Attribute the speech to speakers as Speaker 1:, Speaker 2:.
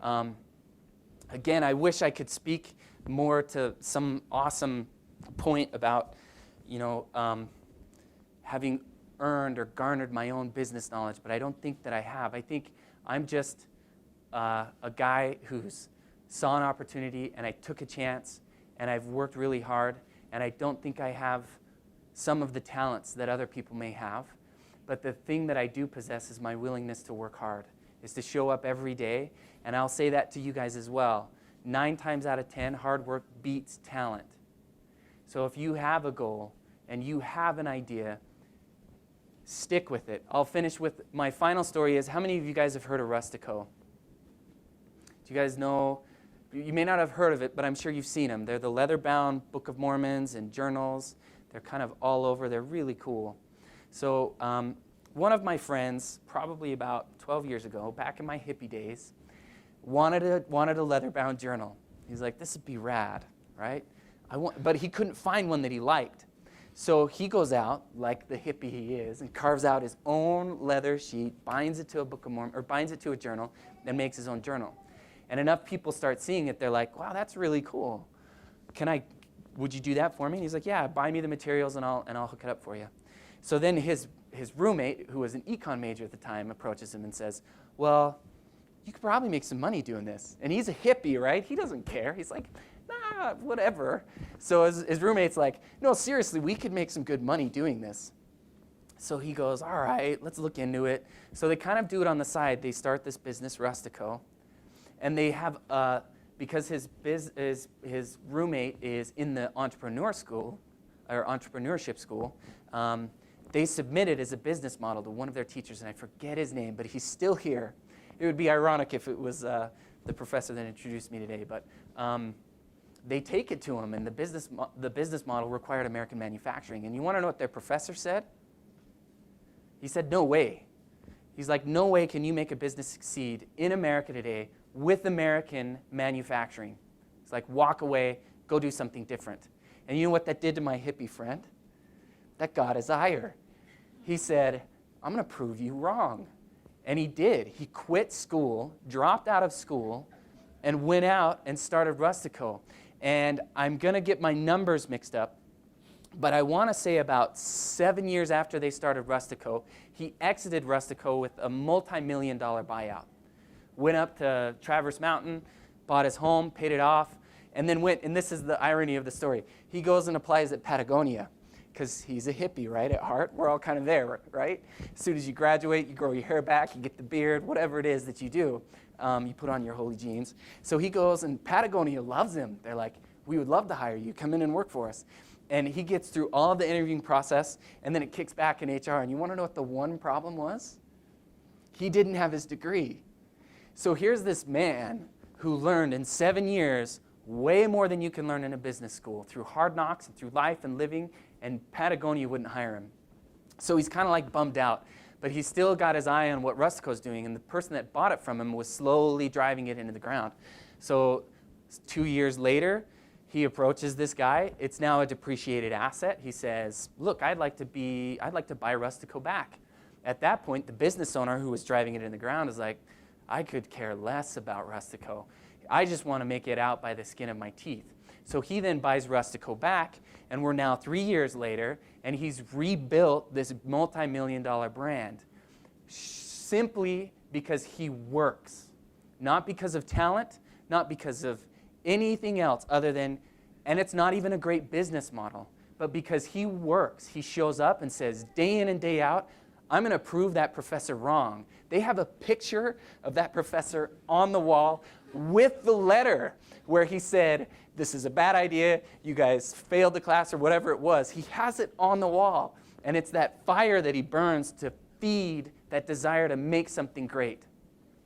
Speaker 1: Again, I wish I could speak more to some awesome point about, having earned or garnered my own business knowledge, but I don't think that I have. I think I'm just a guy who's saw an opportunity and I took a chance and I've worked really hard, and I don't think I have some of the talents that other people may have. But the thing that I do possess is my willingness to work hard, is to show up every day. And I'll say that to you guys as well. 9 times out of 10, hard work beats talent. So if you have a goal and you have an idea, stick with it. I'll finish with my final story is, how many of you guys have heard of Rustico? Do you guys know? You may not have heard of it, but I'm sure you've seen them. They're the leather-bound Book of Mormons and journals. They're kind of all over. They're really cool. So one of my friends, probably about 12 years ago, back in my hippie days, wanted a leather-bound journal. He's like, this would be rad, right? But he couldn't find one that he liked. So he goes out, like the hippie he is, and carves out his own leather sheet, binds it to a Book of Mormon, or binds it to a journal, and makes his own journal. And enough people start seeing it, they're like, wow, that's really cool. Would you do that for me? And he's like, yeah, buy me the materials and I'll hook it up for you. So then his roommate, who was an econ major at the time, approaches him and says, well, you could probably make some money doing this. And he's a hippie, right? He doesn't care. He's like, nah, whatever. So his roommate's like, no, seriously, we could make some good money doing this. So he goes, all right, let's look into it. So they kind of do it on the side. They start this business, Rustico. And they have, because his roommate is in the entrepreneurship school, they submitted as a business model to one of their teachers, and I forget his name, but he's still here. It would be ironic if it was the professor that introduced me today, but they take it to him, and the business model required American manufacturing. And you want to know what their professor said? He said, no way. He's like, no way can you make a business succeed in America today with American manufacturing. It's like, walk away, go do something different. And you know what that did to my hippie friend? That got his ire. He said, I'm going to prove you wrong. And he did. He quit school, dropped out of school, and went out and started Rustico. And I'm going to get my numbers mixed up, but I want to say about 7 years after they started Rustico, he exited Rustico with a multi-million-dollar buyout. Went up to Traverse Mountain, bought his home, paid it off, and then went, and this is the irony of the story, he goes and applies at Patagonia, because he's a hippie, right, at heart. We're all kind of there, right? As soon as you graduate, you grow your hair back, you get the beard, whatever it is that you do, you put on your holy jeans. So he goes, and Patagonia loves him. They're like, we would love to hire you. Come in and work for us. And he gets through all of the interviewing process, and then it kicks back in HR. And you want to know what the one problem was? He didn't have his degree. So here's this man who learned in 7 years way more than you can learn in a business school through hard knocks and through life and living, and Patagonia wouldn't hire him. So he's kind of like bummed out, but he's still got his eye on what Rustico's doing, and the person that bought it from him was slowly driving it into the ground. So 2 years later, he approaches this guy. It's now a depreciated asset. He says, look, I'd like to buy Rustico back. At that point, the business owner who was driving it in the ground is like, I could care less about Rustico. I just want to make it out by the skin of my teeth. So he then buys Rustico back, and we're now 3 years later, and he's rebuilt this multi-million-dollar brand simply because he works. Not because of talent, not because of anything else other than, and it's not even a great business model, but because he works. He shows up and says, day in and day out, I'm going to prove that professor wrong. They have a picture of that professor on the wall with the letter where he said, this is a bad idea, you guys failed the class or whatever it was. He has it on the wall. And it's that fire that he burns to feed that desire to make something great.